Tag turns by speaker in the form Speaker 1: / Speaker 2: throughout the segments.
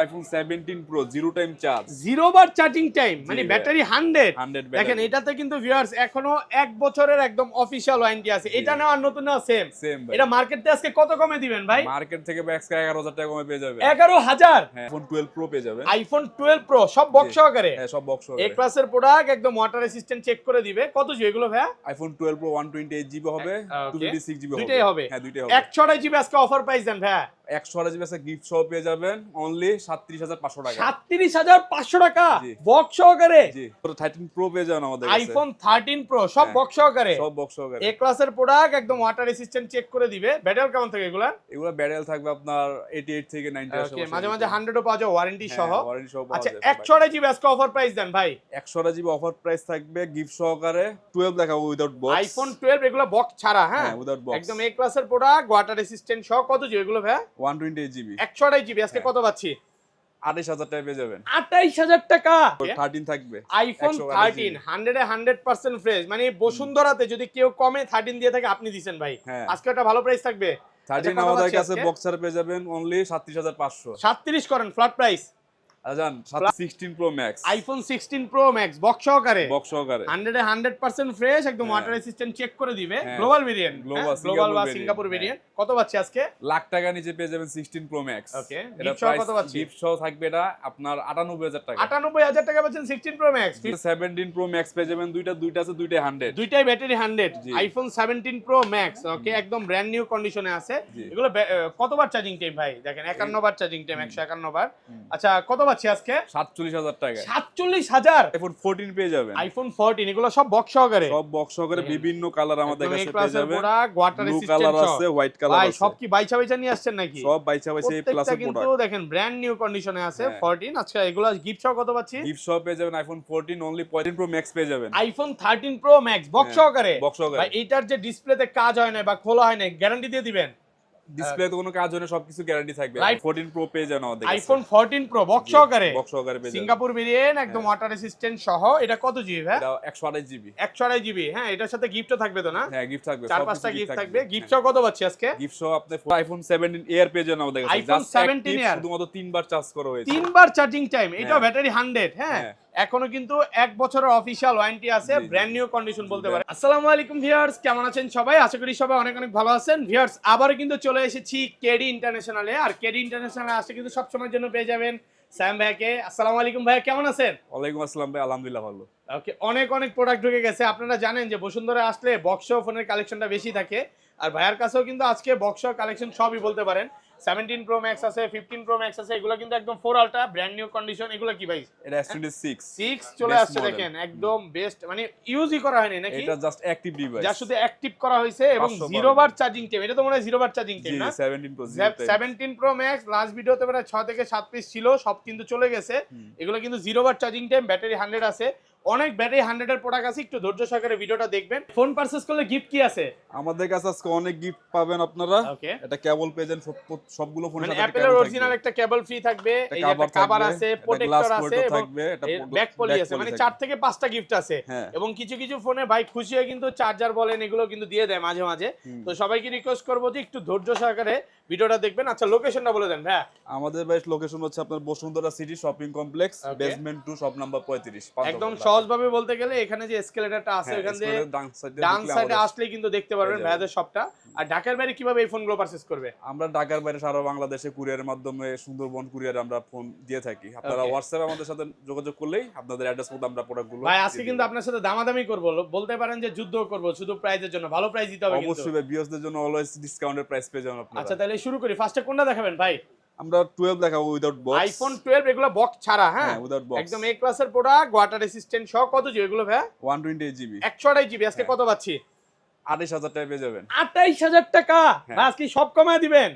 Speaker 1: IPhone 17 pro zero time charge,
Speaker 2: zero বার charging time, মানে battery 100
Speaker 1: battery.
Speaker 2: দেখেন এটাতে কিন্তু ভিউয়ার্স এখনো 1 বছরের একদম অফিশিয়াল ওয়ারেন্টি আছে। এটা নেওয়া নতুন নেওয়া সেম
Speaker 1: ভাই।
Speaker 2: এটা মার্কেটে আজকে কত কমে দিবেন ভাই?
Speaker 1: মার্কেট থেকে 11,000 টাকা কমে পেয়ে যাবেন।
Speaker 2: 11,000
Speaker 1: হ্যাঁ, আইফোন 12 প্রো পেয়ে যাবেন।
Speaker 2: আইফোন 12 প্রো সব বক্স সহকারে।
Speaker 1: হ্যাঁ, সব বক্স
Speaker 2: এ
Speaker 1: সহকারে।
Speaker 2: ক্লাসের প্রোডাক্ট একদম ওয়াটার রেসিস্ট্যান্ট চেক করে দিবে। কত জিবি এগুলো ভাই?
Speaker 1: আইফোন 12 প্রো 128 জিবি হবে, 256 জিবি হবে।
Speaker 2: দুইটাই হবে।
Speaker 1: হ্যাঁ, দুইটাই হবে।
Speaker 2: 128 জিবি আজকে অফার প্রাইস দেন ভাই।
Speaker 1: 128 জিবি আছে গিফট সহ পেয়ে যাবেন অনলি 37,500 টাকা।
Speaker 2: 37,500 টাকা
Speaker 1: জি।
Speaker 2: বক্স সহকারে।
Speaker 1: জি, 13 প্রো পেয়ে যাবেন আমাদের কাছে।
Speaker 2: আইফোন 13 প্রো সব
Speaker 1: হ্যাঁ,
Speaker 2: বক্স সহকারে।
Speaker 1: সব বক্স সহকারে।
Speaker 2: এ ক্লাসের প্রোডাক্ট একদম ওয়াটার রেসিস্ট্যান্ট চেক করে দিবে। ব্যাটারি কেমন থাকে এগুলা?
Speaker 1: এগুলো ব্যাটারি থাকবে আপনার 88 থেকে 90
Speaker 2: ওকে, মাঝে মাঝে 100 ও পাওয়া যায় ওয়ারেন্টি সহ।
Speaker 1: ওয়ারেন্টি সহ পাওয়া
Speaker 2: আচ্ছা,
Speaker 1: যায়।
Speaker 2: 128 জিবি আজকে অফার প্রাইস দেন ভাই।
Speaker 1: 128 জিবি অফার প্রাইস থাকবে গিফট সহকারে। 12 দেখাবো উইদাউট বক্স।
Speaker 2: আইফোন 12 এগুলো বক্স ছাড়া, হ্যাঁ
Speaker 1: উইদাউট বক্স।
Speaker 2: একদম এ ক্লাসের প্রোডাক্ট ওয়াটার রেসিস্ট্যান্ট সহ। কত জিবি এগুলো ভাই?
Speaker 1: 128 জিবি।
Speaker 2: 128 জিবি আজকে কত পাচ্ছি?
Speaker 1: 28,000 টাকা পেয়ে যাবেন।
Speaker 2: 28,000 টাকা।
Speaker 1: 13 থাকবে।
Speaker 2: আইফোন 13 100 এ 100% ফ্রেশ। মানে বসুন্ধরাতে যদি কেউ কমে 13 দিয়ে থাকে আপনি দিবেন ভাই।
Speaker 1: হ্যাঁ।
Speaker 2: আজকে একটা ভালো প্রাইস থাকবে।
Speaker 1: 13 আমাদের কাছে বক্সার পেয়ে যাবেন অনলি 37,500।
Speaker 2: 37 করেন ফ্ল্যাট প্রাইস।
Speaker 1: আজান 16 pro max.
Speaker 2: IPhone 16 pro max box সহকারে।
Speaker 1: বক্স সহকারে।
Speaker 2: 100 এ 100% ফ্রেশ, একদম ওয়াটার রেসিস্ট্যান্ট চেক করে দিবে।
Speaker 1: হ্যাঁ।
Speaker 2: গ্লোবাল ভেরিয়েন্ট, গ্লোবাল বা
Speaker 1: variant,
Speaker 2: সিঙ্গাপুর
Speaker 1: হ্যাঁ।
Speaker 2: ভেরিয়েন্ট। কত পাচ্ছি আজকে?
Speaker 1: লাখ টাকা নিচে পেয়ে যাবেন 16 প্রো ম্যাক্স।
Speaker 2: ওকে,
Speaker 1: এটা
Speaker 2: গিফট সহ কত পাচ্ছি?
Speaker 1: গিফট সহ থাকবে এটা আপনার 98,000 টাকা।
Speaker 2: 98,000 টাকা পাচ্ছেন 16 প্রো ম্যাক্স।
Speaker 1: 17 প্রো ম্যাক্স পেয়ে যাবেন দুইটা আছে, দুইটাই 100।
Speaker 2: দুইটাই ব্যাটারি 100।
Speaker 1: জি।
Speaker 2: আইফোন 17 প্রো ম্যাক্স ওকে, একদম ব্র্যান্ড নিউ কন্ডিশনে আছে।
Speaker 1: জি।
Speaker 2: এগুলো কতবার চার্জিং টাইম ভাই? দেখেন 51 বার চার্জিং টাইম, 151 বার। আচ্ছা, কত পাচ্ছি আজকে?
Speaker 1: 47,000 টাকা।
Speaker 2: 47,000।
Speaker 1: আইফোন 14 পেয়ে যাবেন।
Speaker 2: আইফোন 14 এগুলো সব বক্স সহকারে।
Speaker 1: সব বক্স সহকারে বিভিন্ন কালার আমাদের কাছে পেয়ে যাবেন।
Speaker 2: ওয়াটার
Speaker 1: ব্লু
Speaker 2: রেসিস্ট্যান্ট
Speaker 1: কালার আছে, হোয়াইট কালার
Speaker 2: ভাই
Speaker 1: আছে।
Speaker 2: সব কি বাইচা বাইচা নিয়ে আসছেন নাকি?
Speaker 1: সব বাইচা এই
Speaker 2: প্রত্যেকটা
Speaker 1: প্লাসের
Speaker 2: কিন্তু
Speaker 1: প্রোডাক্ট।
Speaker 2: দেখেন ব্র্যান্ড নিউ কন্ডিশনে আছে।
Speaker 1: হ্যাঁ।
Speaker 2: 14 আচ্ছা, এগুলো গিফট সহ কত পাচ্ছি?
Speaker 1: গিফট সহ পেয়ে যাবেন আইফোন 14 অনলি 14 প্রো ম্যাক্স পেয়ে যাবেন।
Speaker 2: আইফোন 13 প্রো ম্যাক্স বক্স সহকারে।
Speaker 1: বক্স সহকারে।
Speaker 2: ভাই এটার যে ডিসপ্লেতে কাজ হয় না বা খোলা হয় না, গ্যারান্টি দিয়ে দিবেন?
Speaker 1: ডিসপ্লেতে কোনো কাজ হয় না, সবকিছু গ্যারান্টি থাকবে।
Speaker 2: Right.
Speaker 1: 14 প্রো পেয়ে যাবেন আমাদের কাছে।
Speaker 2: আইফোন 14 প্রো বক্স সহকারে।
Speaker 1: বক্স সহকারে পেয়ে যাবেন।
Speaker 2: সিঙ্গাপুর ভেরিয়েন্ট, একদম ওয়াটার রেসিস্ট্যান্ট সহ। এটা কত জিবি ভাই?
Speaker 1: এটা 128 জিবি।
Speaker 2: 128 জিবি। হ্যাঁ, এটার সাথে গিফটও থাকবে তো না?
Speaker 1: হ্যাঁ, গিফট থাকবে।
Speaker 2: 4-5টা গিফট থাকবে। গিফট সহ কত পাচ্ছি আজকে?
Speaker 1: গিফট সহ আপনি আইফোন 17 এয়ার পেয়ে যাবেন আমাদের কাছে।
Speaker 2: iPhone 17 Air
Speaker 1: শুধুমাত্র 3 বার চার্জ করা হয়েছে।
Speaker 2: 3 বার চার্জিং টাইম, এটাও
Speaker 1: হ্যাঁ।
Speaker 2: ব্যাটারি 100। হ্যাঁ,
Speaker 1: হ্যাঁ।
Speaker 2: এখনো কিন্তু 1 বছরের অফিশিয়াল ওয়ারেন্টি আছে,
Speaker 1: জি, জি।
Speaker 2: ব্র্যান্ড নিউ কন্ডিশন বলতে পারে। আসসালামু আলাইকুম ভিউয়ার্স, কেমন আছেন সবাই? আশা করি সবাই অনেক অনেক ভালো আছেন। ভিউয়ার্স, আবারও কিন্তু চলে এসেছি কেডি ইন্টারন্যাশনালে। আর কেডি ইন্টারন্যাশনালে আসলে কিন্তু সব সময়ের জন্য পেয়ে যাবেন স্যাম ভাইকে। আসসালামু আলাইকুম ভাই, কেমন আছেন?
Speaker 1: ওয়ালাইকুম আসসালাম ভাই, আলহামদুলিল্লাহ ভালো।
Speaker 2: ওকে, অনেক অনেক প্রোডাক্ট ঢুকে গেছে। আপনারা জানেন যে বসুন্ধরা আসলে বক্স ফোনের কালেকশনটা বেশি থাকে। আর ভাইয়ার কাছেও কিন্তু আজকে বক্স কালেকশন সবই বলতে পারেন। 17 প্রো ম্যাক্স আছে, 15 প্রো ম্যাক্স আছে। এগুলো কিন্তু একদম 4 আলট্রা ব্র্যান্ড নিউ কন্ডিশন। এগুলো কি ভাই?
Speaker 1: এটা S26
Speaker 2: 6 চলে আসছে, দেখেন একদম বেস্ট, মানে ইউজই করা হয়নি নাকি?
Speaker 1: এটা জাস্ট অ্যাক্টিভ ডিভাইস।
Speaker 2: যা শুধু অ্যাক্টিভ করা হয়েছে এবং
Speaker 1: 500
Speaker 2: জিরো বার চার্জিং টাইম। এটা তো মনে হয় জিরো বার চার্জিং
Speaker 1: জি,
Speaker 2: টাইম না?
Speaker 1: 17 প্রো
Speaker 2: 17 প্রো ম্যাক্স লাস্ট ভিডিওতে মানে 6 থেকে 7 পিস ছিল, সব কিন্তু চলে গেছে। এগুলো কিন্তু জিরো বার চার্জিং টাইম, ব্যাটারি 100 আছে। অনেক ব্যাটারি 100 এর প্রোডাক্ট আছে, একটু ধৈর্য সহকারে ভিডিওটা দেখবেন। ফোন পারচেজ করলে গিফট কি আছে
Speaker 1: আমাদের কাছে আজকে অনেক গিফট পাবেন আপনারা।
Speaker 2: ওকে,
Speaker 1: এটা কেবল পেয়ে যান সবগুলো ফোনের
Speaker 2: মানে
Speaker 1: সাথে
Speaker 2: অ্যাপলের অরিজিনাল একটা কেবল ফ্রি থাকবে, এই যে একটা কভার আছে, প্রোটেক্টর আছে এবং ব্যাক পলি আছে, মানে 4 থেকে 5টা গিফট আছে।
Speaker 1: হ্যাঁ।
Speaker 2: এবং কিছু কিছু ফোনে ভাই খুশি হয়ে কিন্তু চার্জার বলেন এগুলো কিন্তু দিয়ে দেয় মাঝে মাঝে। তো সবাইকে রিকোয়েস্ট করবো যে একটু ধৈর্য সহকারে ভিডিওটা দেখবেন। আচ্ছা, লোকেশনটা বলে দেন ভাই।
Speaker 1: আমাদের বেস্ট লোকেশন হচ্ছে আপনার Bashundhara city shopping complex,
Speaker 2: Okay.
Speaker 1: Basement 2, shop number 35।
Speaker 2: একদম সহজভাবে বলতে গেলে এখানে যে এসকেলেটরটা আছে
Speaker 1: হ্যাঁ,
Speaker 2: ওখান দিয়ে
Speaker 1: ডান
Speaker 2: ডান সাইডে আসলেই কিন্তু দেখতে পারবেন
Speaker 1: পেয়ে যাবেন।
Speaker 2: ভাইয়াদের শপটা। আর ঢাকার বাইরে কিভাবে এই ফোনগুলো পারচেজ করবে?
Speaker 1: আমরা ঢাকার বাইরে সারা বাংলাদেশে কুরিয়ারের মাধ্যমে সুন্দরবন কুরিয়ারে আমরা ফোন দিয়ে থাকি। আপনারা
Speaker 2: Okay.
Speaker 1: হোয়াটসঅ্যাপে আমাদের সাথে যোগাযোগ করলেই আপনাদের অ্যাড্রেস মতো আমরা প্রোডাক্টগুলো
Speaker 2: ভাই আজকে কিন্তু আপনার সাথে দামাদামি করবো, বলতে পারেন যে যুদ্ধ করবো শুধু প্রাইজের জন্য। ভালো প্রাইস দিতে হবে কিন্তু।
Speaker 1: অবশ্যই ভাই, ভিউয়ারদের জন্য অলওয়েজ ডিসকাউন্টেড প্রাইস পেয়ে যাবেন আপনারা।
Speaker 2: আচ্ছা, তাহলে শুরু করি। ফার্স্টে কোনটা দেখাবেন ভাই?
Speaker 1: আমরা 12 দেখাবো উইদাউট বক্স।
Speaker 2: আইফোন 12 এগুলো বক্স ছাড়া। হ্যাঁ,
Speaker 1: হ্যাঁ, without box।
Speaker 2: একদম এ ক্লাসের প্রোডাক্ট, ওয়াটার রেসিস্ট্যান্ট সহ। কত জিবি এগুলো ভাই?
Speaker 1: 128 জিবি।
Speaker 2: 128 জিবি আজকে কত পাচ্ছি?
Speaker 1: 28,000 টাকা পেয়ে যাবেন।
Speaker 2: 28,000 টাকা।
Speaker 1: হ্যাঁ।
Speaker 2: ভাই আজকে সব কমায় দিবেন।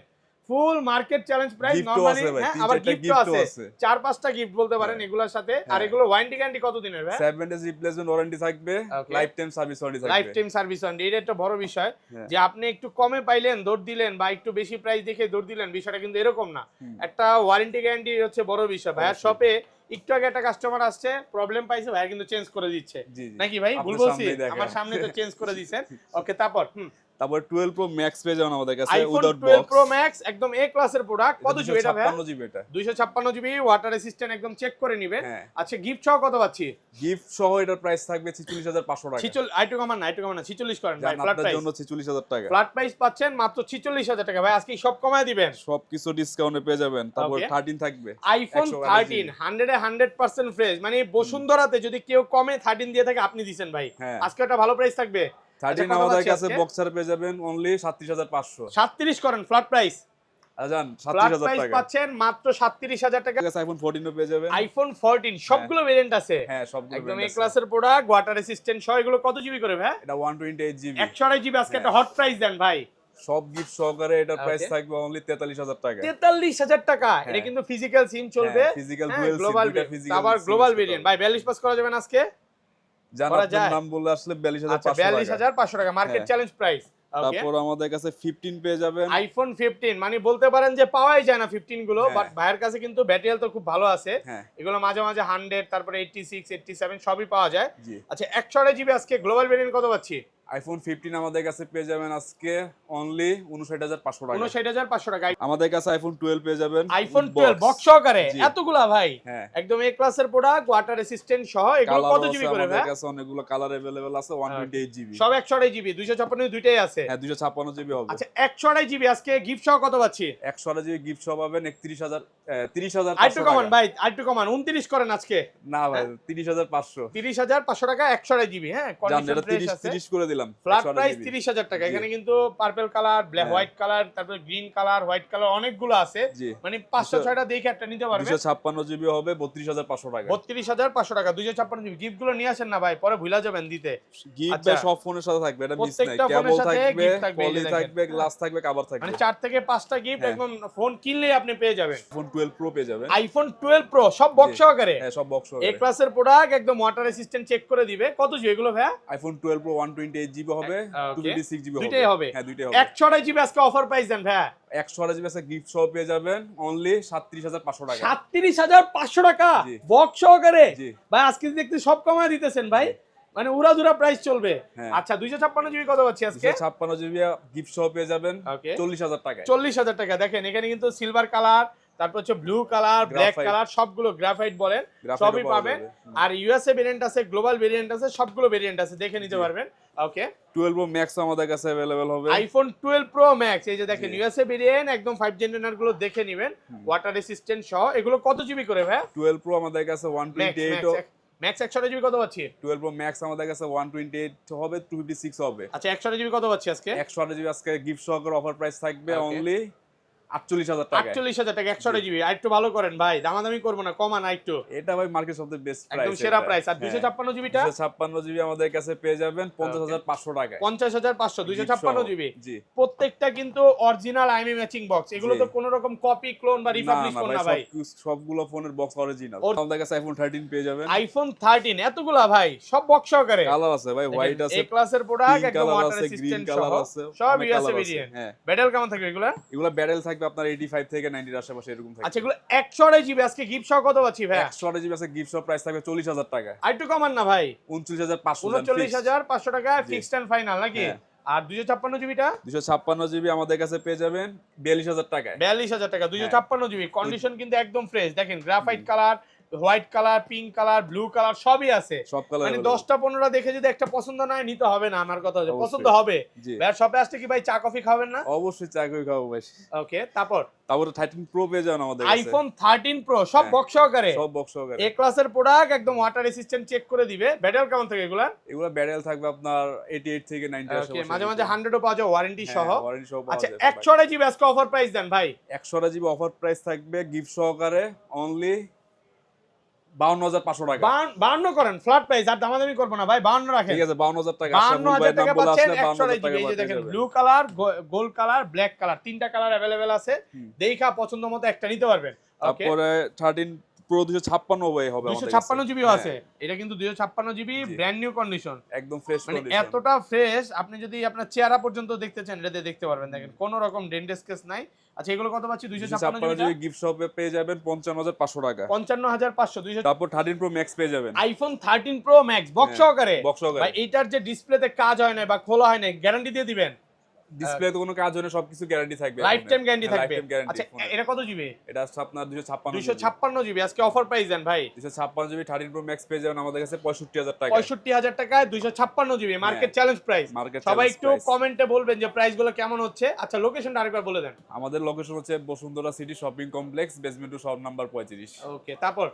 Speaker 2: ফুল মার্কেট চ্যালেঞ্জ প্রাইস
Speaker 1: Gift ও
Speaker 2: নরমালি।
Speaker 1: আছে ভাই,
Speaker 2: হ্যাঁ,
Speaker 1: 3-4
Speaker 2: আবার
Speaker 1: টা
Speaker 2: গিফটও
Speaker 1: gift ও
Speaker 2: আছে।
Speaker 1: আছে।
Speaker 2: 4-5টা গিফট বলতে পারেন এগুলোর সাথে। আর
Speaker 1: হ্যাঁ।
Speaker 2: এগুলো ওয়ারেন্টি গ্যারান্টি কত দিনের ভাই?
Speaker 1: 7 days রিপ্লেসমেন্ট ওয়ারেন্টি থাকবে,
Speaker 2: Okay.
Speaker 1: Life time service warranty থাকবে।
Speaker 2: লাইফ টাইম সার্ভিস ওয়ারেন্টি, এটা একটা বড় বিষয়।
Speaker 1: হ্যাঁ।
Speaker 2: যে আপনি একটু কমে পাইলেন দৌড় দিলেন, বা একটু বেশি প্রাইস দেখে দৌড় দিলেন, বিষয়টা কিন্তু এরকম না। একটা ওয়ারেন্টি গ্যারান্টি হচ্ছে বড় বিষয়। ভাইয়ার শপে একটু আগে একটা কাস্টমার আসছে, প্রবলেম পাইছে, ভাইয়া কিন্তু চেঞ্জ করে দিচ্ছে
Speaker 1: জি, জি।
Speaker 2: নাকি ভাই? ভুল
Speaker 1: আপনার
Speaker 2: বলছি?
Speaker 1: সামনেই দেখেন।
Speaker 2: আমার সামনে তো চেঞ্জ করে দিয়েছেন। ওকে, তারপর
Speaker 1: তারপর 12 প্রো ম্যাক্স পেয়ে যাবেন আমাদের কাছে
Speaker 2: iPhone
Speaker 1: without
Speaker 2: 12
Speaker 1: box.
Speaker 2: Pro max একদম এ ক্লাসের প্রোডাক্ট। কত জিবি এটা ভাই?
Speaker 1: 56 জিবি এটা।
Speaker 2: 256 জিবি, ওয়াটার রেসিস্ট্যান্ট, একদম চেক করে নেবেন।
Speaker 1: হ্যাঁ।
Speaker 2: আচ্ছা গিফট সহ কত পাচ্ছি?
Speaker 1: গিফট সহ এটার প্রাইস থাকবে 46500 টাকা।
Speaker 2: 46 করেন ভাই,
Speaker 1: জান
Speaker 2: ফ্ল্যাট
Speaker 1: আপনার
Speaker 2: প্রাইস।
Speaker 1: জন্য 46000 টাকা।
Speaker 2: ফ্ল্যাট প্রাইস পাচ্ছেন মাত্র 46000 টাকা। ভাই আজকে সব কমায় দিবেন।
Speaker 1: সবকিছু ডিসকাউন্টে পেয়ে যাবেন। তারপর
Speaker 2: Okay.
Speaker 1: 13 থাকবে।
Speaker 2: আইফোন 13 100 এ 100% ফ্রেশ, মানে বসুন্ধরাতে যদি কেউ কমে 13 দিয়ে থাকে আপনি দিবেন ভাই।
Speaker 1: হ্যাঁ।
Speaker 2: আজকে একটা ভালো প্রাইস থাকবে।
Speaker 1: 13 আমাদের কাছে বক্সার পেয়ে যাবেন অনলি 37500।
Speaker 2: 37 করেন ফ্ল্যাট প্রাইস।
Speaker 1: জান
Speaker 2: ফ্ল্যাট
Speaker 1: 37000
Speaker 2: প্রাইস
Speaker 1: টাকা।
Speaker 2: পাচ্ছেন মাত্র 37000 টাকা।
Speaker 1: আমাদের কাছে আইফোন 14 ও পেয়ে যাবেন।
Speaker 2: আইফোন 14 সবগুলো ভেরিয়েন্ট আছে।
Speaker 1: হ্যাঁ সবগুলো
Speaker 2: একদম এ
Speaker 1: brand আছে।
Speaker 2: ক্লাসের প্রোডাক্ট, ওয়াটার রেসিস্ট্যান্ট সহ। এগুলো কত জিবি করে ভাই?
Speaker 1: এটা 128 জিবি।
Speaker 2: 128 জিবি। আজকে একটা হট প্রাইস দেন ভাই।
Speaker 1: সব গিফট সহকারে এটার প্রাইস
Speaker 2: Okay.
Speaker 1: থাকবে অনলি 43000 টাকা।
Speaker 2: 43000 টাকা। এটা
Speaker 1: হ্যাঁ।
Speaker 2: কিন্তু ফিজিক্যাল সিম চলবে।
Speaker 1: হ্যাঁ, physical dual SIM,
Speaker 2: গ্লোবাল
Speaker 1: দুইটা physical
Speaker 2: আবার
Speaker 1: SIM
Speaker 2: গ্লোবাল
Speaker 1: আছে
Speaker 2: ভেরিয়েন্ট।
Speaker 1: total।
Speaker 2: ভাই 42 পাস করা যাবে না আজকে?
Speaker 1: জান
Speaker 2: করা
Speaker 1: আপনার
Speaker 2: যায়?
Speaker 1: নাম বলে আসলে 42500
Speaker 2: আচ্ছা
Speaker 1: টাকা।
Speaker 2: 42500 টাকা মার্কেট
Speaker 1: হ্যাঁ।
Speaker 2: Challenge price. ওকে।
Speaker 1: তারপর আমাদের কাছে 15 পেয়ে যাবেন।
Speaker 2: আইফোন 15 মানে বলতে পারেন যে পাওয়াই যায় না 15 গুলো,
Speaker 1: হ্যাঁ।
Speaker 2: বাট ভাইয়ের কাছে কিন্তু ব্যাটারি হেলথ তো খুব ভালো আছে।
Speaker 1: হ্যাঁ
Speaker 2: এগুলো মাঝে মাঝে 100, তারপরে 86, 87 সবই পাওয়া যায়।
Speaker 1: জি।
Speaker 2: আচ্ছা 128 জিবি আজকে গ্লোবাল ভেরিয়েন্ট কত পাচ্ছি?
Speaker 1: আইফোন 15 আমাদের কাছে পেয়ে যাবেন আজকে অনলি 59500 টাকা।
Speaker 2: 59500 টাকা।
Speaker 1: আমাদের কাছে আইফোন 12 পেয়ে যাবেন।
Speaker 2: IPhone
Speaker 1: with
Speaker 2: 12
Speaker 1: box।
Speaker 2: বক্স সহকারে
Speaker 1: জি।
Speaker 2: এতগুলা ভাই।
Speaker 1: হ্যাঁ।
Speaker 2: একদম এ ক্লাসের প্রোডাক্ট, ওয়াটার রেসিস্ট্যান্ট সহ। এগুলো
Speaker 1: কালার
Speaker 2: কত
Speaker 1: আছে
Speaker 2: জিবি করে
Speaker 1: আমাদের
Speaker 2: ভাই?
Speaker 1: কাছে অনেকগুলো কালার अवेलेबल আছে 128 জিবি।
Speaker 2: সব 128 জিবি, 256 দুইটাই আছে।
Speaker 1: হ্যাঁ 256 জিবি হবে।
Speaker 2: আচ্ছা 128 জিবি আজকে গিফট সহ কত পাচ্ছি?
Speaker 1: 128 জিবি গিফট সহ পাবেন 30000
Speaker 2: আইটু কমান ভাই, আইটু কমান 29 করেন আজকে।
Speaker 1: না ভাই 30500।
Speaker 2: 30500 টাকা 128 জিবি। হ্যাঁ
Speaker 1: জান
Speaker 2: কন্ডিশন
Speaker 1: এটা
Speaker 2: ফ্রেশ
Speaker 1: 30
Speaker 2: আছে।
Speaker 1: 30 করে দিলাম।
Speaker 2: Flat
Speaker 1: 128
Speaker 2: price
Speaker 1: GB.
Speaker 2: 30000 টাকা।
Speaker 1: জি।
Speaker 2: এখানে কিন্তু পার্পল কালার, ব্ল্যাক
Speaker 1: হ্যাঁ।
Speaker 2: হোয়াইট কালার, তারপরে গ্রিন কালার, হোয়াইট কালার অনেকগুলো আছে।
Speaker 1: জি।
Speaker 2: মানে 500-6টা দেখে একটা নিতে পারবেন।
Speaker 1: 256 জিবি হবে 32500 টাকা।
Speaker 2: 32500 টাকা 256 জিবি। গিফট গুলো নিয়ে আসেন না ভাই, পরে ভুলা যাবেন দিতে।
Speaker 1: গিফট
Speaker 2: আচ্ছা।
Speaker 1: সব ফোনের সাথে থাকবে, এটা মিস নাই।
Speaker 2: প্রত্যেকটা
Speaker 1: কেবল
Speaker 2: ফোনের সাথে
Speaker 1: থাকবে,
Speaker 2: gift থাকবে, এই যে
Speaker 1: পলি
Speaker 2: দেখেন।
Speaker 1: থাকবে, গ্লাস থাকবে, কভার থাকবে।
Speaker 2: মানে 4 থেকে 5টা গিফট
Speaker 1: হ্যাঁ।
Speaker 2: একদম ফোন কিনলেই আপনি পেয়ে যাবেন।
Speaker 1: আইফোন 12 প্রো পেয়ে যাবেন।
Speaker 2: আইফোন 12 প্রো সব বক্স
Speaker 1: জি।
Speaker 2: সহকারে।
Speaker 1: হ্যাঁ সব বক্স
Speaker 2: এ
Speaker 1: হবে।
Speaker 2: ক্লাসের প্রোডাক্ট, একদম ওয়াটার রেসিস্ট্যান্ট চেক করে দিবে। কত জিবি এগুলো ভাই?
Speaker 1: আইফোন 12 প্রো 128 জিবি হবে,
Speaker 2: Okay.
Speaker 1: 256 জিবি হবে।
Speaker 2: দুইটাই হবে।
Speaker 1: হ্যাঁ দুইটাই হবে।
Speaker 2: 128 জিবি আজকে অফার প্রাইস দেন ভাই।
Speaker 1: 128 জিবি আছে গিফট সহ পেয়ে যাবেন অনলি 37500 টাকা।
Speaker 2: 37500 টাকা
Speaker 1: জি।
Speaker 2: বক্স সহকারে।
Speaker 1: জি।
Speaker 2: ভাই আজকে দেখতে সব কমায় দিতেছেন ভাই, মানে উড়াধুরা প্রাইস চলবে।
Speaker 1: হ্যাঁ।
Speaker 2: আচ্ছা 256 জিবি কত পাচ্ছি আজকে?
Speaker 1: 256 জিবি গিফট সহ পেয়ে যাবেন
Speaker 2: Okay.
Speaker 1: 40000 টাকা।
Speaker 2: 40000 টাকা। দেখেন এখানে কিন্তু সিলভার কালার, তারপর হচ্ছে blue colour, black
Speaker 1: Graphite।
Speaker 2: Colour, সবগুলো গ্রাফাইট বলেন,
Speaker 1: Graphite
Speaker 2: সবই
Speaker 1: ও পাওয়া
Speaker 2: পাবেন।
Speaker 1: যাবে।
Speaker 2: আর ইউএসএ ভেরিয়েন্ট আছে, গ্লোবাল ভেরিয়েন্ট আছে, সবগুলো ভেরিয়েন্ট আছে, দেখে নিতে
Speaker 1: জি।
Speaker 2: পারবেন। ওকে।
Speaker 1: 12 প্রো ম্যাক্স আমাদের কাছে अवेलेबल হবে।
Speaker 2: আইফোন 12 প্রো ম্যাক্স, এই যে দেখেন
Speaker 1: জি।
Speaker 2: ইউএসএ ভেরিয়েন্ট, একদম 5 জেনারেশন গুলো দেখে নেবেন, ওয়াটার রেসিস্ট্যান্ট সহ। এগুলো কত জিবি করে ভাই?
Speaker 1: 12 প্রো আমাদের কাছে 128 ও
Speaker 2: ম্যাক্স 128 জিবি কত পাচ্ছি?
Speaker 1: 12 প্রো ম্যাক্স আমাদের কাছে 128 হবে, 256 হবে।
Speaker 2: আচ্ছা 128 জিবি কত পাচ্ছি আজকে?
Speaker 1: 128 জিবি আজকে গিফট সহকারে অফার প্রাইস থাকবে
Speaker 2: Okay.
Speaker 1: অনলি 48000 টাকা।
Speaker 2: 48000 টাকা 128 জিবি। আর একটু ভালো করেন ভাই, দামাদামি করবো না, কমান না একটু।
Speaker 1: এটা ভাই মার্কেট সবথেকে বেস্ট প্রাইস,
Speaker 2: একদম সেরা প্রাইস। আর 256 জিবিটা
Speaker 1: 256 জিবি আমাদের কাছে পেয়ে যাবেন 50500 টাকায়।
Speaker 2: 50500, 256 জিবি।
Speaker 1: জি।
Speaker 2: প্রত্যেকটা কিন্তু অরিজিনাল আইএমই ম্যাচিং বক্স। এগুলো
Speaker 1: জি।
Speaker 2: তো কোনো রকম কপি, ক্লোন বা রিপাবলিশ ফোন না ভাই।
Speaker 1: সবগুলো ফোনের বক্স অরিজিনাল। আমাদের কাছে আইফোন 13 পেয়ে যাবেন।
Speaker 2: আইফোন 13 এতগুলা ভাই, সব বক্স সহকারে।
Speaker 1: কালার আছে ভাই, হোয়াইট আছে,
Speaker 2: এ ক্লাসের প্রোডাক্ট,
Speaker 1: pink
Speaker 2: একদম
Speaker 1: color
Speaker 2: ওয়াটার
Speaker 1: আছে,
Speaker 2: রেসিস্ট্যান্ট
Speaker 1: green
Speaker 2: সহ
Speaker 1: color আছে,
Speaker 2: সব
Speaker 1: অনেক
Speaker 2: ইউএসএ
Speaker 1: color আছে।
Speaker 2: ভেরিয়েন্ট।
Speaker 1: হ্যাঁ।
Speaker 2: ব্যাটেল কেমন থাকবে এগুলা?
Speaker 1: এগুলা ব্যারেল থাকবে আপনার 85 থেকে 90 এর আশেপাশে এরকম থাকবে।
Speaker 2: আচ্ছা এগুলো 128 জিবি আজকে গিফট সহ কত পাচ্ছি ভাই?
Speaker 1: 128 জিবি আছে গিফট সহ প্রাইস থাকবে 40000 টাকা।
Speaker 2: আর একটু কমান না ভাই,
Speaker 1: 39500
Speaker 2: 39500 টাকা
Speaker 1: জি।
Speaker 2: ফিক্সড এন্ড ফাইনাল নাকি?
Speaker 1: হ্যাঁ।
Speaker 2: আর 256 জিবিটা
Speaker 1: 256 জিবি আমাদের কাছে পেয়ে যাবেন 42000 টাকায়।
Speaker 2: 42000 টাকা 256 জিবি। কন্ডিশন কিন্তু একদম ফ্রেশ। দেখেন graphite colour, white colour, pink colour, blue colour সবই আছে।
Speaker 1: সব কালার
Speaker 2: মানে 10টা 15টা দেখে যদি একটা পছন্দ না হয় নিতে হবে না, আমার কথা হচ্ছে
Speaker 1: অবশ্যই।
Speaker 2: পছন্দ হবে।
Speaker 1: জি।
Speaker 2: ভাই শপে আসলে কি ভাই চা কফি খাবেন না?
Speaker 1: অবশ্যই চা করে খাবো ভাই।
Speaker 2: ওকে। তারপর
Speaker 1: তারপরে 13 প্রো পেয়ে যাবেন আমাদের কাছে।
Speaker 2: আইফোন 13 প্রো সব
Speaker 1: হ্যাঁ।
Speaker 2: বক্স সহকারে।
Speaker 1: সব বক্স সহকারে।
Speaker 2: এ ক্লাসের প্রোডাক্ট, একদম ওয়াটার রেসিস্ট্যান্ট চেক করে দিবে। ব্যাটারি কেমন থাকে এগুলা?
Speaker 1: এগুলা ব্যারেল থাকবে আপনার 88 থেকে 90 এর
Speaker 2: ওকে।
Speaker 1: আশেপাশে।
Speaker 2: মাঝে মাঝে 100ও পাওয়া যায় ওয়ারেন্টি সহ।
Speaker 1: ওয়ারেন্টি সহ পাওয়া
Speaker 2: আচ্ছা
Speaker 1: যায়।
Speaker 2: 128 জিবি আজকে অফার প্রাইস দেন ভাই।
Speaker 1: 128 জিবি অফার প্রাইস থাকবে গিফট সহকারে অনলি 52500 টাকা।
Speaker 2: 52 করেন ফ্ল্যাট প্রাইস, আর দামাদামি করবো না ভাই, 52 রাখেন।
Speaker 1: ঠিক আছে 52000 টাকা।
Speaker 2: 52000 টাকা
Speaker 1: বলে
Speaker 2: পাচ্ছেন
Speaker 1: আসলে
Speaker 2: 128
Speaker 1: 52000
Speaker 2: জিবি। এই যে
Speaker 1: টাকা
Speaker 2: দেখেন
Speaker 1: পাওয়া
Speaker 2: blue colour, gold colour, black colour, তিনটা কালার अवेलेबल আছে।
Speaker 1: হুম।
Speaker 2: দেখা পছন্দ মতো একটা নিতে পারবেন। ওকে।
Speaker 1: তারপরে 13 প্রো 256 ওয়ে হবে আমাদের কাছে।
Speaker 2: 256 জিবিও
Speaker 1: হ্যাঁ,
Speaker 2: আছে। এটা কিন্তু 256 জিবি,
Speaker 1: জি।
Speaker 2: Brand new condition.
Speaker 1: একদম ফ্রেশ
Speaker 2: মানে
Speaker 1: কন্ডিশন।
Speaker 2: এতটা ফ্রেশ, আপনি যদি আপনার চেহারা পর্যন্ত দেখতে চান এটাতে দেখতে পারবেন। দেখেন কোনো রকম ডেন্ট স্কেচ নাই। আচ্ছা এগুলো কত পাচ্ছি? 256
Speaker 1: 256
Speaker 2: জিবি
Speaker 1: জিবি গিফট শপে পেয়ে যাবেন 55500 টাকা।
Speaker 2: 55500 200।
Speaker 1: তারপর 13 প্রো ম্যাক্স পেয়ে যাবেন।
Speaker 2: আইফোন 13 প্রো ম্যাক্স বক্স
Speaker 1: হ্যাঁ,
Speaker 2: সহকারে।
Speaker 1: বক্স সহকারে।
Speaker 2: ভাই এইটার যে ডিসপ্লেতে কাজ হয় না বা খোলা হয় না, গ্যারান্টি দিয়ে দিবেন?
Speaker 1: ডিসপ্লে তো কোনো কাজ হলে সবকিছু গ্যারান্টি থাকবে,
Speaker 2: লাইফ টাইম গ্যারান্টি থাকবে।
Speaker 1: Life time guarantee.
Speaker 2: আচ্ছা এটা কত জিবি?
Speaker 1: এটা হচ্ছে আপনার 256
Speaker 2: 256 জিবি। আজকে অফার প্রাইস দেন ভাই।
Speaker 1: 256 জিবি 13 প্রো ম্যাক্স পেয়ে যাবেন আমাদের কাছে 65000 টাকা।
Speaker 2: 65000 টাকায় 256 জিবি মার্কেট চ্যালেঞ্জ প্রাইস। সবাই একটু কমেন্টে বলবেন যে প্রাইস গুলো কেমন হচ্ছে। আচ্ছা লোকেশনটা আরেকবার বলে দেন।
Speaker 1: আমাদের লোকেশন হচ্ছে Bashundhara city shopping complex, basement 2 shop number 35।
Speaker 2: ওকে, তারপর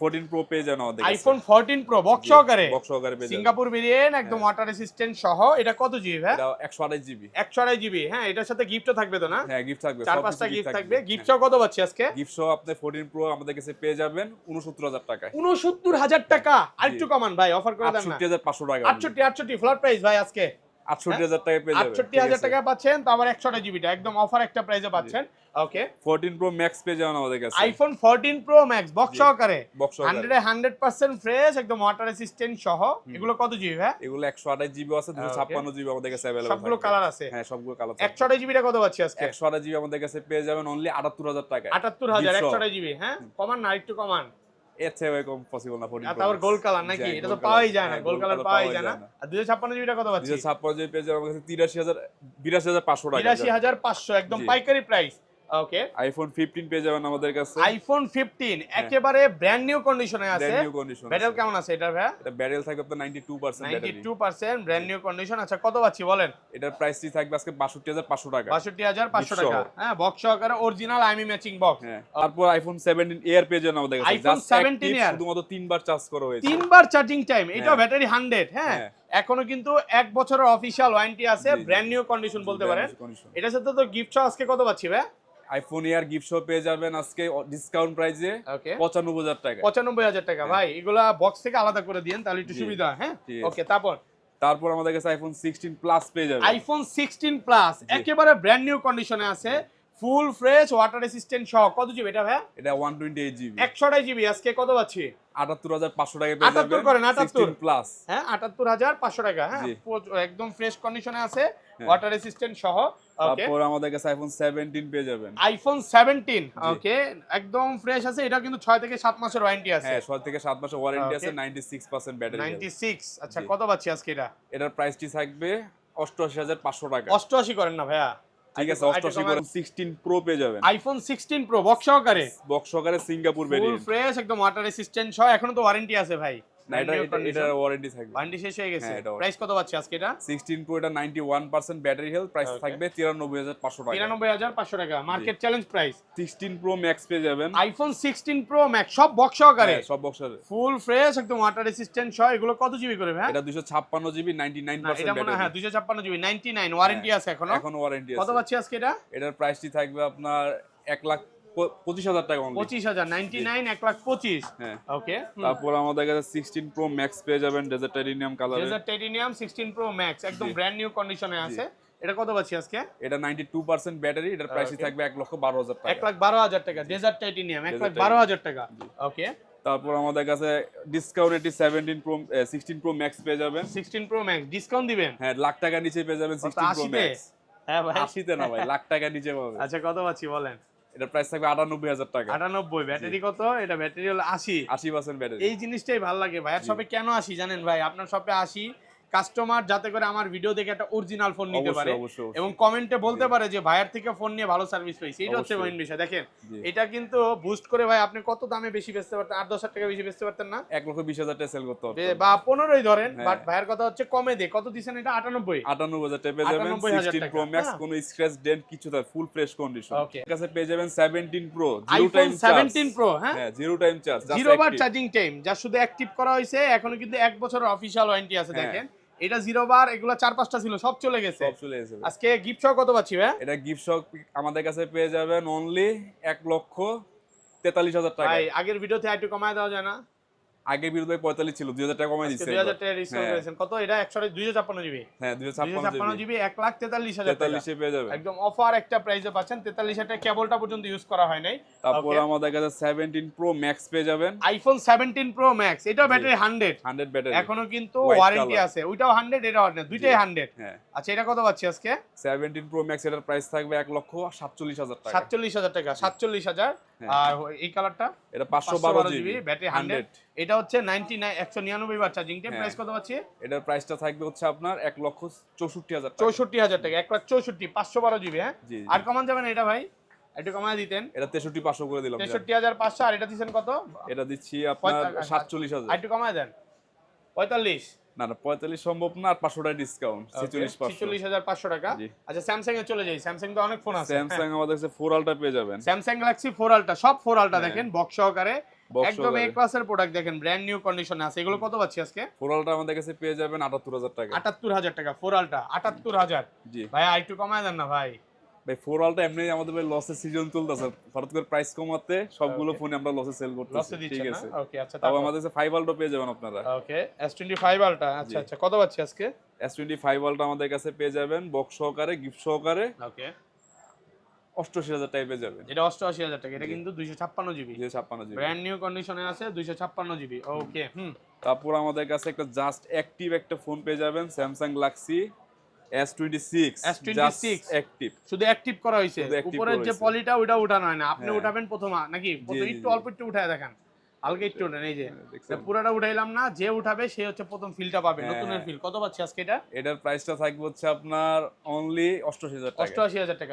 Speaker 1: 14 প্রো পেয়ে যাবেন আমাদের কাছে।
Speaker 2: আইফোন 14 প্রো বক্স সহকারে,
Speaker 1: বক্স সহকারে পেয়ে যাবেন।
Speaker 2: সিঙ্গাপুর ভেরিয়েন্ট, একদম ওয়াটার রেসিস্ট্যান্ট সহ। এটা কত জিবি ভাই?
Speaker 1: এটা 128 জিবি।
Speaker 2: 128 জিবি। হ্যাঁ, এটার সাথে গিফটও থাকবে তো না?
Speaker 1: হ্যাঁ, গিফট থাকবে,
Speaker 2: 4-5টা গিফট থাকবে। গিফট সহ কত পাচ্ছি আজকে?
Speaker 1: গিফট সহ আপনি 14 প্রো আমাদের কাছে পেয়ে যাবেন 69000 টাকায়।
Speaker 2: 69000 টাকা। আরেকটু কমান ভাই, অফার করে দেন না।
Speaker 1: 68500 টাকা।
Speaker 2: 68 ফ্ল্যাট প্রাইস ভাই আজকে।
Speaker 1: 68000 টাকায় পেয়ে যাবেন।
Speaker 2: 68000 টাকা পাচ্ছেন, তো আবার 128 জিবিটা একদম অফার একটা প্রাইসে পাচ্ছেন। ওকে,
Speaker 1: 14 প্রো ম্যাক্স পেয়ে যাবেন আমাদের কাছে।
Speaker 2: আইফোন 14 প্রো ম্যাক্স বক্স সহকারে,
Speaker 1: বক্স সহকারে
Speaker 2: 100% ফ্রেশ, একদম ওয়াটার রেসিস্ট্যান্ট সহ। এগুলো কত জিবি ভাই?
Speaker 1: এগুলো 128 জিবি আছে, 256 জিবি আমাদের কাছে अवेलेबल।
Speaker 2: সবগুলো কালার আছে?
Speaker 1: হ্যাঁ, সবগুলো কালার আছে।
Speaker 2: 128 জিবিটা কত পাচ্ছি আজকে?
Speaker 1: 128 জিবি আমাদের কাছে পেয়ে যাবেন অনলি 78000 টাকায়।
Speaker 2: 78000 128 জিবি। হ্যাঁ, কমান না, একটু কমান।
Speaker 1: এর চেয়ে কম পসিবল না 14
Speaker 2: তারপর গোল কালার নাকি? এটা তো পাওয়াই যায় না, গোল কালার পাওয়াই যায় না। আর 256 জিবিটা কত পাচ্ছি?
Speaker 1: 256 জিবি পেয়ে যাবেন আমাদের কাছে 82500 টাকা।
Speaker 2: 82500 একদম পাইকারি প্রাইস। ওকে,
Speaker 1: আইফোন 15 পেয়ে যাবেন আমাদের কাছে।
Speaker 2: আইফোন 15 একেবারে ব্র্যান্ড নিউ কন্ডিশনে আছে।
Speaker 1: Brand new condition.
Speaker 2: ব্যাটারি কেমন আছে এটা ভাই?
Speaker 1: এটা ব্যাটারি থাকবে আপনার 92% ব্যাটারি।
Speaker 2: 92% brand new condition. আচ্ছা কত পাচ্ছি বলেন?
Speaker 1: এটার প্রাইসটি থাকবে আজকে 62500 টাকা।
Speaker 2: 62500 টাকা। হ্যাঁ, বক্স সহকারে অরিজিনাল আইমি ম্যাচিং বক্স।
Speaker 1: হ্যাঁ, তারপর আইফোন 17 এয়ার পেয়ে যাবেন আমাদের কাছে।
Speaker 2: আইফোন 17 এয়ার
Speaker 1: শুধুমাত্র 3 বার চার্জ করা হয়েছে।
Speaker 2: 3 বার চার্জিং টাইম। এটাও ব্যাটারি 100। হ্যাঁ, এখনো কিন্তু 1 বছরের অফিশিয়াল ওয়ারেন্টি আছে, ব্র্যান্ড নিউ কন্ডিশন বলতে পারেন। এটার সাথে তো গিফট সহ আজকে কত পাচ্ছি ভাই?
Speaker 1: আইফোন এয়ার গিফট শপ পেয়ে যাবেন আজকে ডিসকাউন্ট প্রাইসে 95000 টাকা।
Speaker 2: 95000 টাকা। ভাই এগুলা বক্স থেকে আলাদা করে দিয়েন, তাহলে একটু সুবিধা হয়। হ্যাঁ, ওকে, তারপর
Speaker 1: আমাদের কাছে আইফোন 16 প্লাস পেয়ে যাবেন।
Speaker 2: আইফোন 16 প্লাস একেবারে ব্র্যান্ড নিউ কন্ডিশনে আছে, ফুল ফ্রেশ, ওয়াটার রেসিস্ট্যান্ট সহ। কত জিবি এটা ভাই?
Speaker 1: এটা 128 জিবি।
Speaker 2: 128 জিবি। আজকে কত পাচ্ছি?
Speaker 1: 78500 টাকা পেয়ে যাবেন।
Speaker 2: 78 করেন,
Speaker 1: 16 প্লাস।
Speaker 2: হ্যাঁ, 78500 টাকা। হ্যাঁ, একদম ফ্রেশ কন্ডিশনে আছে, ওয়াটার রেসিস্ট্যান্ট সহ। ওকে,
Speaker 1: তারপর আমাদের কাছে আইফোন 17 পেয়ে যাবেন।
Speaker 2: আইফোন 17 ওকে, একদম ফ্রেশ আছে। এটা কিন্তু 6 থেকে 7 মাসের ওয়ারেন্টি আছে।
Speaker 1: হ্যাঁ, 6 থেকে 7 মাসের ওয়ারেন্টি আছে, 96% ব্যাটারি।
Speaker 2: 96। আচ্ছা কত পাচ্ছি আজকে এটা?
Speaker 1: এটার প্রাইসটি থাকবে 88500 টাকা।
Speaker 2: 88 করেন না ভাইয়া?
Speaker 1: ঠিক আছে, 88 করে 16 প্রো পেয়ে যাবেন।
Speaker 2: আইফোন 16 প্রো বক্স সহকারে,
Speaker 1: সিঙ্গাপুর
Speaker 2: ফুল
Speaker 1: ভেরিয়েন্ট,
Speaker 2: ফ্রেশ, একদম ওয়াটার রেসিস্ট্যান্ট সহ। এখনো তো ওয়ারেন্টি আছে ভাই?
Speaker 1: না, এটা ওয়ারেন্টি থাকবে।
Speaker 2: ওয়ারেন্টি শেষ হয়ে গেছে। প্রাইস কত পাচ্ছি আজকে এটা?
Speaker 1: 16 প্রো এটা 91% ব্যাটারি হেলথ, প্রাইস থাকবে 93500 টাকা।
Speaker 2: 93500 টাকা market challenge price.
Speaker 1: 16 pro max পেয়ে যাবেন।
Speaker 2: আইফোন 16 প্রো ম্যাক্স সব বক্স সহকারে,
Speaker 1: সব বক্সের
Speaker 2: ফুল ফ্রেশ, একদম ওয়াটার রেসিস্ট্যান্ট সহ। এগুলো কত জিবি করে ভাই?
Speaker 1: এটা 256 জিবি 99%
Speaker 2: এটা মনে হয় 256 জিবি 99 ওয়ারেন্টি আছে এখনো।
Speaker 1: এখনো ওয়ারেন্টি আছে।
Speaker 2: কত পাচ্ছি আজকে এটা?
Speaker 1: এটার প্রাইসটি থাকবে আপনার 1,25,000 টাকা অনলি।
Speaker 2: 25000 99 1,25,000।
Speaker 1: হ্যাঁ,
Speaker 2: ওকে,
Speaker 1: তারপর আমাদের কাছে 16 প্রো ম্যাক্স পেয়ে যাবেন ডেজার্ট টাইটেনিয়াম কালারে।
Speaker 2: ডেজার্ট টাইটেনিয়াম 16 প্রো ম্যাক্স একদম ব্র্যান্ড নিউ কন্ডিশনে আছে। এটা কত পাচ্ছি আজকে?
Speaker 1: এটা 92% ব্যাটারি, এটার প্রাইসই থাকবে 1,12,000 টাকা।
Speaker 2: 1,12,000 টাকা ডেজার্ট টাইটেনিয়াম 1,12,000 টাকা। ওকে,
Speaker 1: তারপর আমাদের কাছে ডিসকাউন্ট এটি 16 প্রো ম্যাক্স পেয়ে যাবেন।
Speaker 2: 16 প্রো ম্যাক্স ডিসকাউন্ট দিবেন?
Speaker 1: হ্যাঁ, লাখ টাকা নিচে পেয়ে যাবেন 16 প্রো ম্যাক্স।
Speaker 2: হ্যাঁ ভাই,
Speaker 1: 80 তে না ভাই, লাখ টাকা নিচে পাবেন।
Speaker 2: আচ্ছা কত পাচ্ছি বলেন?
Speaker 1: এটার প্রাইস থাকবে 98000 টাকা।
Speaker 2: 98। ব্যাটারি কত? এটা ব্যাটারি হলো
Speaker 1: 80% ব্যাটারি।
Speaker 2: এই জিনিসটাই ভালো লাগে ভাইয়ার শপে কেন আসি জানেন ভাই? আপনার শপে আসি কাস্টমার যাতে করে আমার ভিডিও দেখে একটা অরিজিনাল ফোন নিতে পারে এবং কমেন্টে বলতে পারে যে ভাইয়ার থেকে ফোন নিয়ে ভালো সার্ভিস পাইছি। এটা হচ্ছে মেইন বিষয়। দেখেন এটা কিন্তু বুস্ট করে ভাই আপনি কত দামে বেশি বেচতে পারতেন? 8-10 টাকা বেশি বেচতে পারতেন না?
Speaker 1: 1,20,000 টাকা সেল করতে পারতেন,
Speaker 2: বা 15ই ধরেন। বাট ভাইয়ার কথা হচ্ছে কমে দে। কত দিছেন এটা?
Speaker 1: 98000 টাকা পেয়ে যাবেন। 16 প্রো ম্যাক্স, কোনো স্ক্র্যাচ ডেন্ট কিছু না, ফুল ফ্রেশ কন্ডিশন। কাছে পেয়ে যাবেন 17 pro zero time charge.
Speaker 2: 17 pro হ্যাঁ,
Speaker 1: জিরো টাইম চার্জ,
Speaker 2: জিরো বার চার্জিং টাইম, যা শুধু অ্যাক্টিভ করা হয়েছে। এখনো কিন্তু 1 বছরের অফিশিয়াল ওয়ারেন্টি আছে। দেখেন এটা 0 বার, এগুলো 4-5টা ছিল, সব চলে গেছে। আজকে গিফট সহ কত পাচ্ছি ভাই?
Speaker 1: এটা গিফট সহ আমাদের কাছে পেয়ে যাবেন অনলি 1,43,000 টাকা।
Speaker 2: ভাই আগের ভিডিওতে একটু কমায় দেওয়া যায় না?
Speaker 1: আগে বিরুদ্ধে 45 ছিল, 2000 টাকা কমাই দিয়েছে।
Speaker 2: 2000 টাকা ডিসকাউন্ট করেছেন। কত এটা? 256 জিবি।
Speaker 1: হ্যাঁ,
Speaker 2: 256 জিবি 1,43,000 টাকা।
Speaker 1: 43 এ পেয়ে যাবেন।
Speaker 2: একদম অফার একটা প্রাইসে পাচ্ছেন। 43,000 টাকা কেবলটা পর্যন্ত ইউজ করা হয় নাই।
Speaker 1: তারপর আমাদের কাছে 17 প্রো ম্যাক্স পেয়ে যাবেন।
Speaker 2: আইফোন 17 প্রো ম্যাক্স, এটাও ব্যাটারি 100
Speaker 1: ব্যাটারি,
Speaker 2: এখনো কিন্তু ওয়ারেন্টি আছে। ওইটাও 100, এটাও 100, দুইটাই 100।
Speaker 1: হ্যাঁ,
Speaker 2: আচ্ছা এটা কত পাচ্ছি আজকে?
Speaker 1: 17 প্রো ম্যাক্স, এটার প্রাইস থাকবে 1,47,000 টাকা।
Speaker 2: 47,000 টাকা, 47,000। আর এই কালারটা
Speaker 1: এটা 512 জিবি
Speaker 2: ব্যাটারি 100, এটা হচ্ছে 99 199 বার চার্জিং টাইম, প্রাইস কত পাচ্ছি?
Speaker 1: এটার প্রাইসটা থাকবে হচ্ছে আপনার 1,64,000 টাকা।
Speaker 2: 64,000 টাকা, 1,64,000 512 জিবি। হ্যাঁ, আর কমান যাবেন এটা ভাই, একটু কমায় দিতেন।
Speaker 1: এটা 63,500 করে দিলাম।
Speaker 2: 63,500। আর এটা দিবেন কত?
Speaker 1: এটা দিচ্ছি আপনার 47,000।
Speaker 2: আর একটু কমায় দেন, 45।
Speaker 1: না না 45 সম্ভব না, আর 500 টাকা ডিসকাউন্ট,
Speaker 2: 46,500 টাকা। আচ্ছা স্যামসাং এ চলে যাই, স্যামসাং তো অনেক ফোন আছে।
Speaker 1: স্যামসাং আমাদের কাছে 4 আলট্রা পেয়ে যাবেন,
Speaker 2: স্যামসাং গ্যালাক্সি 4 আলট্রা, সব 4 আলট্রা দেখেন বক্স সহকারে, একদম এ ক্লাসের প্রোডাক্ট দেখেন, ব্র্যান্ড নিউ কন্ডিশনে আছে। এগুলো কত পাচ্ছি আজকে?
Speaker 1: 4 আলট্রা আমাদের কাছে পেয়ে যাবেন 78,000 টাকা।
Speaker 2: 78,000 টাকা 4 আলট্রা, 78,000।
Speaker 1: জি
Speaker 2: ভাই আর একটু কমায় দেন না ভাই।
Speaker 1: ভাই 4 আলট্রা এমনি আমাদের ভাই লসের সিজন চলতেছে, হঠাৎ করে প্রাইস কমাতে সবগুলো ফোনে আমরা লসে সেল করতেছি, ঠিক আছে?
Speaker 2: ওকে আচ্ছা,
Speaker 1: তাও আমাদের কাছে 5 আলট্রা পেয়ে যাবেন আপনারা।
Speaker 2: ওকে S25 আলট্রা, আচ্ছা আচ্ছা, কত পাচ্ছি আজকে?
Speaker 1: S25 আলট্রা আমাদের কাছে পেয়ে যাবেন বক্স সহকারে, গিফট সহকারে,
Speaker 2: ওকে
Speaker 1: 88,000 টাকা পেয়ে যাবেন।
Speaker 2: এটা 88,000 টাকা, এটা কিন্তু 256 জিবি,
Speaker 1: 256 জিবি
Speaker 2: ব্র্যান্ড নিউ কন্ডিশনে আছে, 256 জিবি। ওকে
Speaker 1: তারপর আমাদের কাছে একটা জাস্ট অ্যাক্টিভ একটা ফোন পেয়ে যাবেন, Samsung Galaxy S26 just active,
Speaker 2: শুধু অ্যাক্টিভ করা হয়েছে, উপরের যে পলিটা ওটা উঠানো হয় না, আপনি উঠাবেন প্রথম নাকি? প্রথম একটু অল্প একটু উঠায় দেখেন, হালকা একটু উঠান, এই যে পুরোটা উঠাইলাম না, যে উঠাবে সে হচ্ছে প্রথম ফিলটা পাবে, নতুনের ফিল। কত পাচ্ছি আজকে এটা?
Speaker 1: এটার প্রাইসটা থাকবে হচ্ছে আপনার অনলি 88,000 টাকা।
Speaker 2: 88,000 টাকা।